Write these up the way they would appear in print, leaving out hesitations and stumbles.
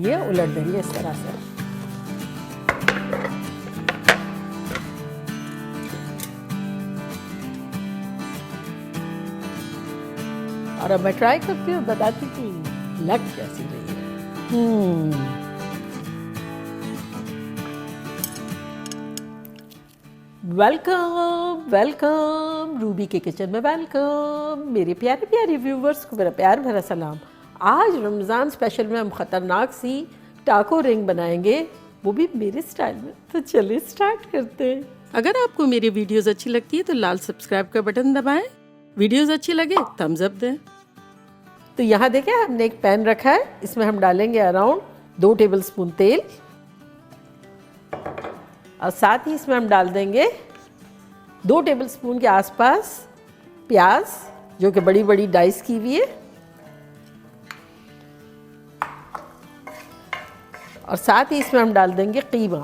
ये उलट देंगे इस तरह से। और अब मैं ट्राई करती हूँ, बताती कि लग कैसी रही है। वेलकम वेलकम रूबी के किचन में वेलकम। मेरे प्यारे प्यारे व्यूवर्स को मेरा प्यार भरा सलाम। आज रमज़ान स्पेशल में हम ख़तरनाक सी टाको रिंग बनाएंगे, वो भी मेरे स्टाइल में। तो चलिए स्टार्ट करते हैं। अगर आपको मेरी वीडियोस अच्छी लगती है तो लाल सब्सक्राइब का बटन दबाएं। वीडियोस अच्छी लगे थम्स अप दें। तो यहाँ देखें, हमने एक पैन रखा है, इसमें हम डालेंगे अराउंड 2 टेबलस्पून तेल और साथ ही इसमें हम डाल देंगे 2 टेबलस्पून के आसपास प्याज, जो कि बड़ी बड़ी डाइस की हुई है। और साथ ही इसमें हम डाल देंगे कीमा।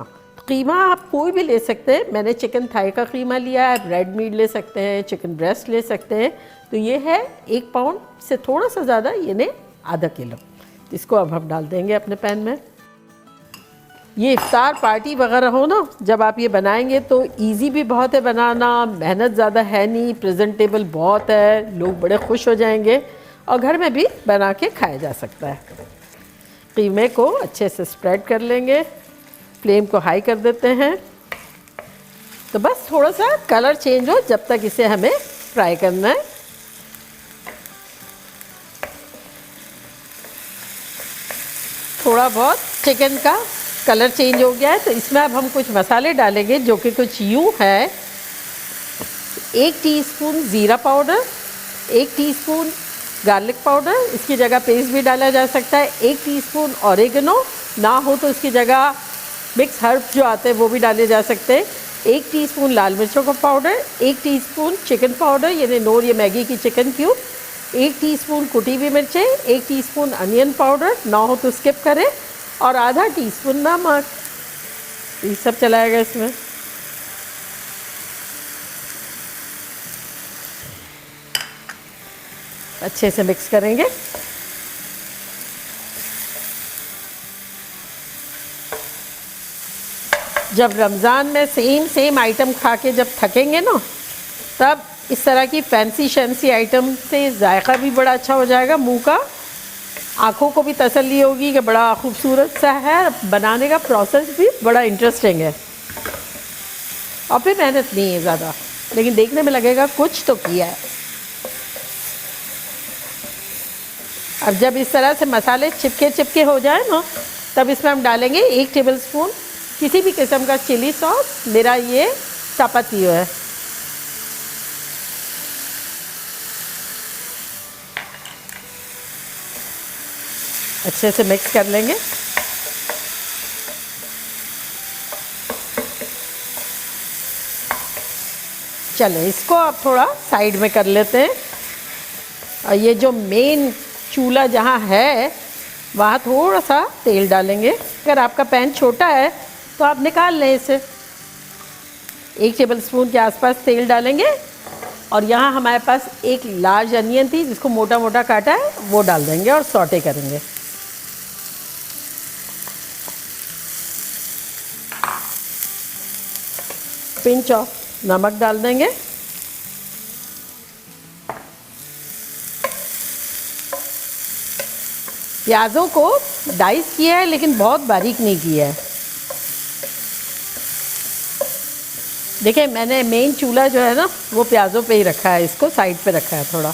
कीमा आप कोई भी ले सकते हैं, मैंने चिकन थाई का कीमा लिया है, रेड मीट ले सकते हैं, चिकन ब्रेस्ट ले सकते हैं। तो ये है 1 पाउंड से थोड़ा सा ज़्यादा, यानी आधा किलो। तो इसको अब हम डाल देंगे अपने पैन में। ये इफ्तार पार्टी वगैरह हो ना, जब आप ये बनाएंगे तो इजी भी बहुत है बनाना, मेहनत ज़्यादा है नहीं, प्रेजेंटेबल बहुत है, लोग बड़े खुश हो जाएंगे और घर में भी बना के खाया जा सकता है। कीमे को अच्छे से स्प्रेड कर लेंगे, फ्लेम को हाई कर देते हैं। तो बस थोड़ा सा कलर चेंज हो जब तक इसे हमें फ्राई करना है। थोड़ा बहुत चिकन का कलर चेंज हो गया है, तो इसमें अब हम कुछ मसाले डालेंगे, जो कि कुछ यूँ है। 1 टीस्पून ज़ीरा पाउडर, 1 टीस्पून गार्लिक पाउडर, इसकी जगह पेस्ट भी डाला जा सकता है। 1 टीस्पून ऑरिगेनो, ना हो तो इसकी जगह मिक्स हर्ब जो आते हैं वो भी डाले जा सकते हैं। 1 टीस्पून लाल मिर्चों का पाउडर, 1 टीस्पून चिकन पाउडर यानी नोर या मैगी की चिकन क्यूब, 1 टीस्पून कुटी हुई मिर्चें, 1 टीस्पून अनियन पाउडर, ना हो तो स्किप करें, और आधा टीस्पून नमक। ये सब चलाएगा इसमें। अच्छे से मिक्स करेंगे। जब रमज़ान में सेम आइटम खा के जब थकेंगे ना, तब इस तरह की फैंसी शैंसी आइटम से जायका भी बड़ा अच्छा हो जाएगा मुंह का, आँखों को भी तसल्ली होगी कि बड़ा खूबसूरत सा है। बनाने का प्रोसेस भी बड़ा इंटरेस्टिंग है और फिर मेहनत नहीं है ज़्यादा, लेकिन देखने में लगेगा कुछ तो किया है। अब जब इस तरह से मसाले चिपके हो जाए ना, तब इसमें हम डालेंगे 1 टेबलस्पून किसी भी किस्म का चिली सॉस। मेरा ये चापातियो है। अच्छे से मिक्स कर लेंगे। चलो इसको अब थोड़ा साइड में कर लेते हैं। और ये जो मेन चूल्हा जहाँ है, वहाँ थोड़ा सा तेल डालेंगे। अगर आपका पैन छोटा है तो आप निकाल लें इसे। 1 टेबलस्पून के आसपास तेल डालेंगे और यहाँ हमारे पास एक लार्ज अनियन थी, जिसको मोटा मोटा काटा है, वो डाल देंगे और सौटे करेंगे। पिंच ऑफ नमक डाल देंगे। प्याज़ों को डाइस किया है, लेकिन बहुत बारीक नहीं किया है। देखिए, मैंने मेन चूल्हा जो है ना, वो प्याज़ों पे ही रखा है, इसको साइड पे रखा है थोड़ा।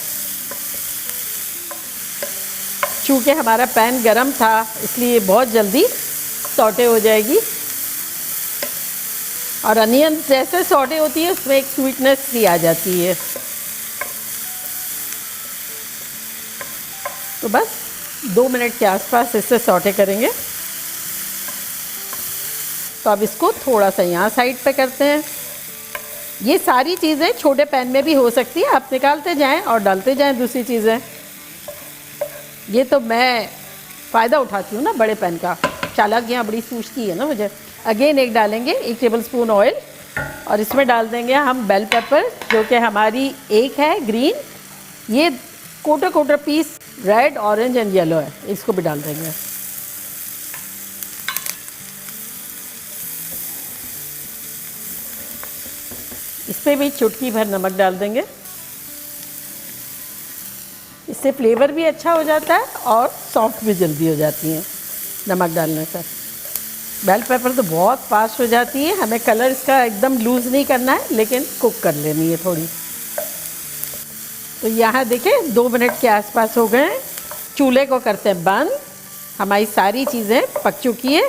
चूँकि हमारा पैन गरम था, इसलिए बहुत जल्दी सौटे हो जाएगी। और अनियन जैसे सौटे होती है, उसमें एक स्वीटनेस भी आ जाती है। तो बस 2 मिनट के आसपास इससे सौटे करेंगे। तो अब इसको थोड़ा सा यहाँ साइड पे करते हैं। ये सारी चीज़ें छोटे पैन में भी हो सकती है, आप निकालते जाएं और डालते जाएं दूसरी चीज़ें। ये तो मैं फ़ायदा उठाती हूँ ना बड़े पैन का, चालाकियाँ बड़ी सूझती है ना मुझे। अगेन एक डालेंगे 1 टेबलस्पून ऑयल, और इसमें डाल देंगे हम बेल पेपर, जो कि हमारी एक है ग्रीन, ये quarter piece red, orange and yellow है, इसको भी डाल देंगे। इस पर भी चुटकी भर नमक डाल देंगे। इससे फ्लेवर भी अच्छा हो जाता है और सॉफ्ट भी जल्दी हो जाती हैं नमक डालने से। बेल पेपर तो बहुत फास्ट हो जाती है, हमें कलर इसका एकदम लूज़ नहीं करना है, लेकिन कुक कर लेनी है थोड़ी। तो यहाँ देखें 2 मिनट के आसपास हो गए हैं। चूल्हे को करते हैं बंद। हमारी सारी चीज़ें पक चुकी हैं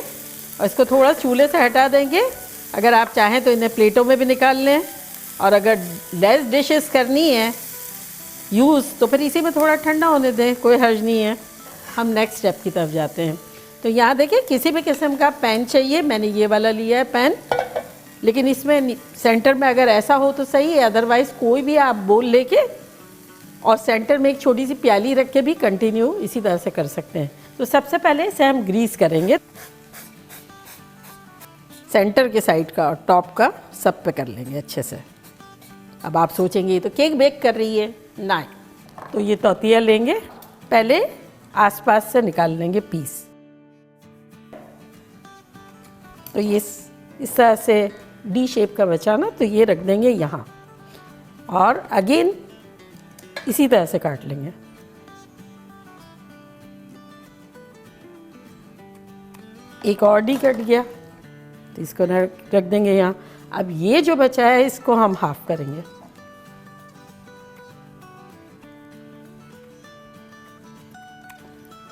और इसको थोड़ा चूल्हे से हटा देंगे। अगर आप चाहें तो इन्हें प्लेटों में भी निकाल लें, और अगर लेस डिशेस करनी है यूज़ तो फिर इसी में थोड़ा ठंडा होने दें, कोई हर्ज नहीं है। हम नेक्स्ट स्टेप की तरफ जाते हैं। तो यहाँ देखिए किसी भी किस्म का पैन चाहिए, मैंने ये वाला लिया है पैन, लेकिन इसमें सेंटर में अगर ऐसा हो तो सही है, अदरवाइज़ कोई भी आप बोल लेके और सेंटर में एक छोटी सी प्याली रख के भी कंटिन्यू इसी तरह से कर सकते हैं। तो सबसे पहले इसे हम ग्रीस करेंगे, सेंटर के साइड का और टॉप का सब पे कर लेंगे अच्छे से। अब आप सोचेंगे ये तो केक बेक कर रही है, नहीं। तो ये तौतिया लेंगे, पहले आसपास से निकाल लेंगे पीस। तो ये इस तरह से डी शेप का बचा ना, तो ये रख देंगे यहाँ, और अगेन इसी तरह से काट लेंगे। एक और डी कट गया तो इसको रख देंगे यहाँ। अब ये जो बचा है इसको हम हाफ करेंगे।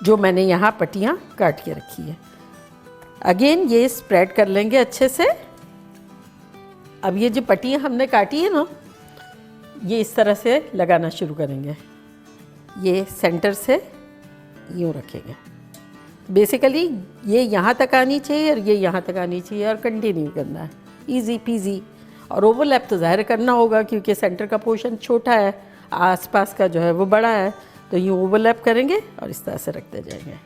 जो मैंने यहाँ पट्टियाँ काट के रखी है, अगेन ये स्प्रेड कर लेंगे अच्छे से। अब ये जो पट्टियाँ हमने काटी है ना, ये इस तरह से लगाना शुरू करेंगे। ये सेंटर से यूँ रखेंगे। बेसिकली ये यहाँ तक आनी चाहिए और ये यहाँ तक आनी चाहिए, और कंटिन्यू करना है, इजी पीजी। और ओवरलैप तो ज़ाहिर करना होगा क्योंकि सेंटर का पोर्शन छोटा है, आसपास का जो है वो बड़ा है, तो यूँ ओवरलैप करेंगे और इस तरह से रखते जाएंगे।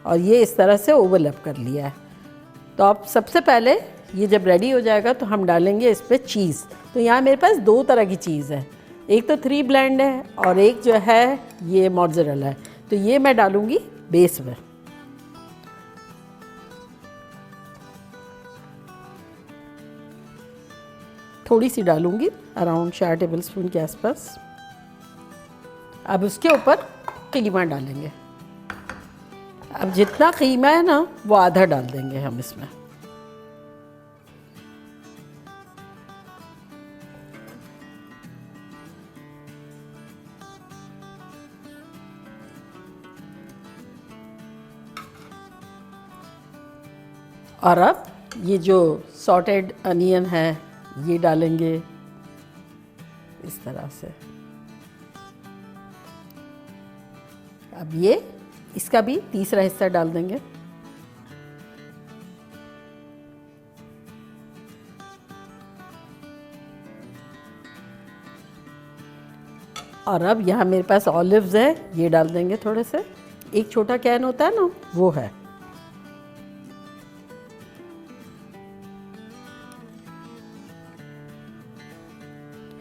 और ये इस तरह से ओवरलैप कर लिया है। तो अब सबसे पहले ये जब रेडी हो जाएगा तो हम डालेंगे इस पर चीज़। तो यहाँ मेरे पास 2 तरह की चीज़ है, एक तो 3 ब्लेंड है और एक जो है ये मोज़रेला है। तो ये मैं डालूँगी बेस में। थोड़ी सी डालूँगी, अराउंड 4 टेबलस्पून के आसपास। अब उसके ऊपर कीमा डालेंगे। अब जितना कीमा है ना वो आधा डाल देंगे हम इसमें। और अब ये जो सॉटेड अनियन है ये डालेंगे इस तरह से। अब ये इसका भी तीसरा हिस्सा डाल देंगे। और अब यहाँ मेरे पास ऑलिव्स है, ये डाल देंगे थोड़े से। एक छोटा कैन होता है ना, वो है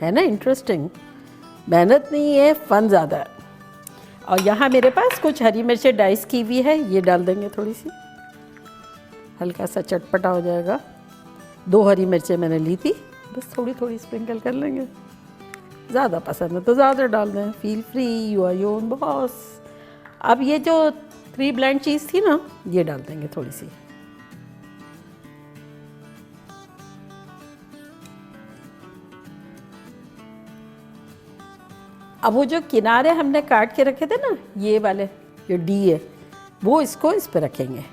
ना इंटरेस्टिंग। मेहनत नहीं है, फन ज़्यादा है। और यहाँ मेरे पास कुछ हरी मिर्चें डाइस की हुई है, ये डाल देंगे थोड़ी सी, हल्का सा चटपटा हो जाएगा। 2 हरी मिर्चें मैंने ली थी, बस थोड़ी थोड़ी स्प्रिंकल कर लेंगे। ज़्यादा पसंद है तो ज़्यादा डाल दें, feel free, you are your own boss. अब ये जो 3 ब्लेंड चीज़ थी ना, ये डाल देंगे थोड़ी सी। अब वो जो किनारे हमने काट के रखे थे ना, ये वाले जो डी है, वो इसको इस पे रखेंगे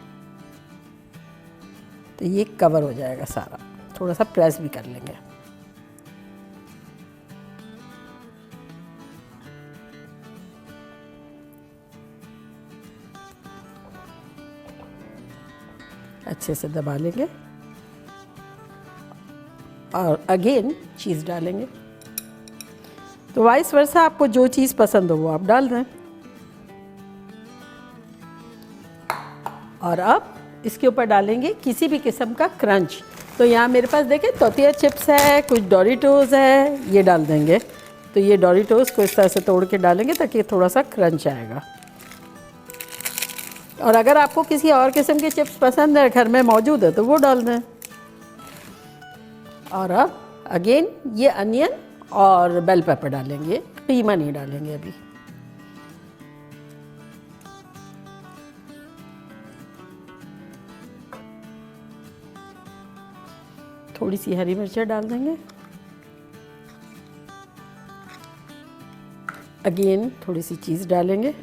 तो ये कवर हो जाएगा सारा। थोड़ा सा प्रेस भी कर लेंगे। अच्छे से दबा लेंगे और अगेन चीज़ डालेंगे। तो वाइस वर्सा आपको जो चीज़ पसंद हो वो आप डाल दें। और अब इसके ऊपर डालेंगे किसी भी किस्म का क्रंच। तो यहाँ मेरे पास देखिए टोर्टिला चिप्स है, कुछ डोरिटोस है, ये डाल देंगे। तो ये डोरिटोस को इस तरह से तोड़ के डालेंगे ताकि थोड़ा सा क्रंच आएगा। और अगर आपको किसी और किस्म के चिप्स पसंद है, घर में मौजूद है, तो वो डाल दें। और अब अगेन ये अनियन और बेल पेपर डालेंगे, कीमा नहीं डालेंगे अभी। थोड़ी सी हरी मिर्चें डाल देंगे। अगेन थोड़ी सी चीज़ डालेंगे।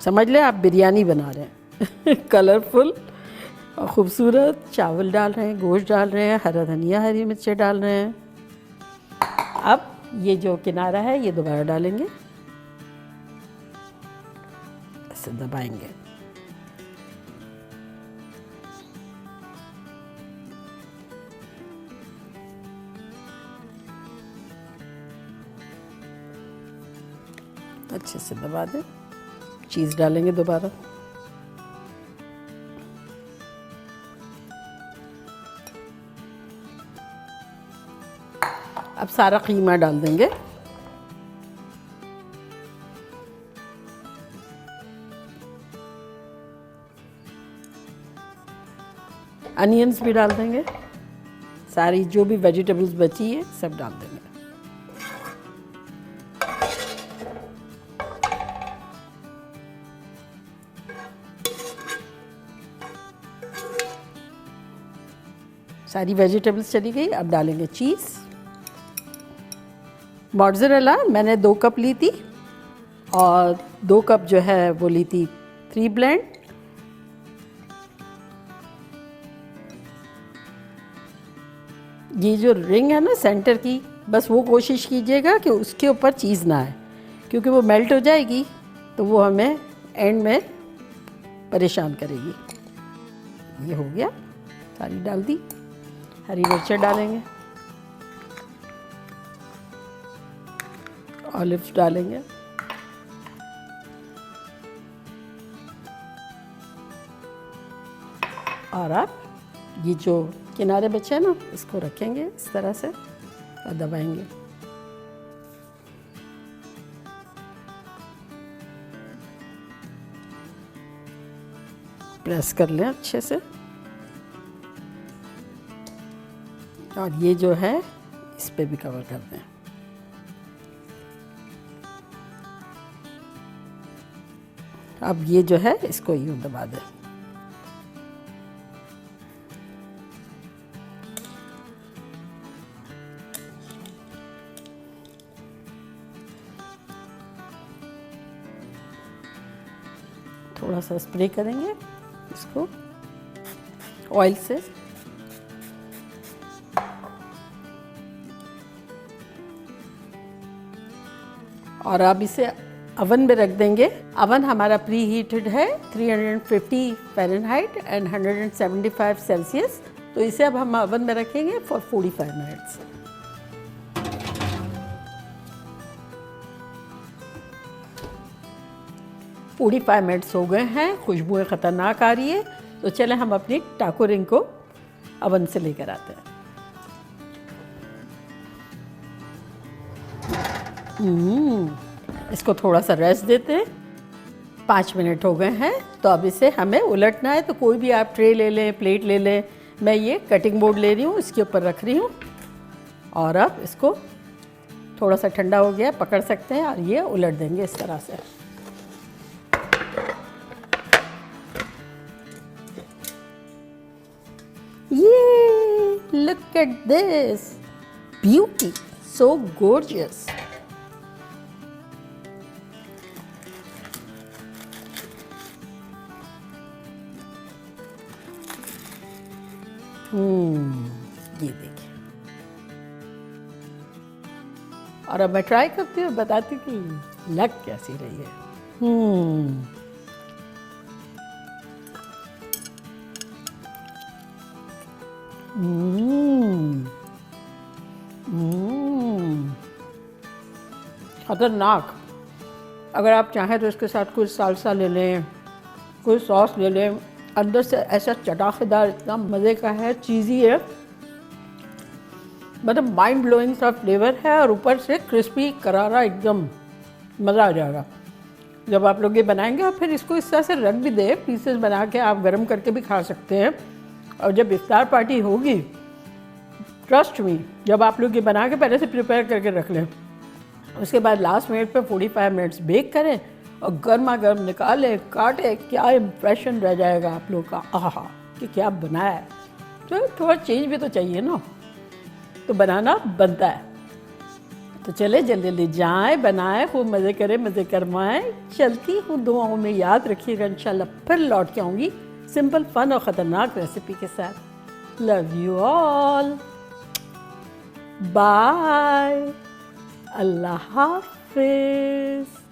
समझ लें आप बिरयानी बना रहे हैं कलरफुल और ख़ूबसूरत। चावल डाल रहे हैं, गोश्त डाल रहे हैं, हरा धनिया, हरी मिर्चें डाल रहे हैं। अब ये जो किनारा है ये दोबारा डालेंगे, ऐसे दबाएंगे। अच्छे से दबा दें। चीज़ डालेंगे दोबारा। अब सारा कीमा डाल देंगे। अनियंस भी डाल देंगे। सारी जो भी वेजिटेबल्स बची है सब डाल देंगे। सारी वेजिटेबल्स चली गई। अब डालेंगे चीज़। मोज़रेला मैंने 2 कप ली थी और 2 कप जो है वो ली थी 3 ब्लेंड। ये जो रिंग है ना सेंटर की, बस वो कोशिश कीजिएगा कि उसके ऊपर चीज़ ना आए, क्योंकि वो मेल्ट हो जाएगी तो वो हमें एंड में परेशान करेगी। ये हो गया, सारी डाल दी। हरी मिर्चें डालेंगे, ऑलिव्स डालेंगे, और आप ये जो किनारे बचे हैं ना इसको रखेंगे इस तरह से और दबाएंगे। प्रेस कर लें अच्छे से। और ये जो है इस पे भी कवर कर दें। अब ये जो है इसको यूं दबा दें। थोड़ा सा स्प्रे करेंगे इसको ऑयल से। और अब इसे अवन में रख देंगे। अवन हमारा प्री हीटेड है 350 फ़ारेनहाइट एंड 175 सेल्सियस। तो इसे अब हम अवन में रखेंगे फॉर 45 मिनट्स। पूरी 5 मिनट्स हो गए हैं, खुशबुएं ख़तरनाक आ रही है। तो चलें हम अपनी टाको रिंग को अवन से लेकर आते हैं। इसको थोड़ा सा रेस्ट देते हैं। 5 मिनट हो गए हैं, तो अब इसे हमें उलटना है। तो कोई भी आप ट्रे ले लें, प्लेट ले लें। मैं ये कटिंग बोर्ड ले रही हूँ, इसके ऊपर रख रही हूँ। और अब इसको थोड़ा सा ठंडा हो गया, पकड़ सकते हैं और ये उलट देंगे इस तरह से। ये look at this beauty, so gorgeous. ये देखिए। और अब मैं ट्राई करती हूँ, बताती हूँ कि लग कैसी रही है। खतरनाक। अगर आप चाहें तो इसके साथ कुछ साल्सा ले लें, कोई सॉस ले लें, अंदर से ऐसा चटाकेदार, इतना मज़े का है, चीज़ी है, मतलब माइंड ब्लोइंग सा फ्लेवर है, और ऊपर से क्रिस्पी करारा, एकदम मज़ा आ जाएगा जब आप लोग ये बनाएंगे। और फिर इसको इस तरह से रख भी दे, पीसेस बना के आप गर्म करके भी खा सकते हैं। और जब इफ्तार पार्टी होगी, ट्रस्ट मी, जब आप लोग ये बना के पहले से प्रिपेयर करके रख लें, उसके बाद लास्ट मिनट पे 45 मिनट्स बेक करें और गर्मा गर्म निकालें, काटें, क्या इम्प्रेशन रह जाएगा आप लोग का, आहा कि क्या बनाया है। तो थोड़ा चेंज भी तो चाहिए ना, तो बनाना बनता है। तो चले जल्दी जल्दी जाएं, बनाएं, खूब मज़े करें, मज़े करवाएं। चलती हूँ, दुआओं में याद रखिएगा, इंशाल्लाह फिर लौट के आऊँगी सिंपल, फन और ख़तरनाक रेसिपी के साथ। लव यू ऑल, बाय, अल्लाह हाफिज़।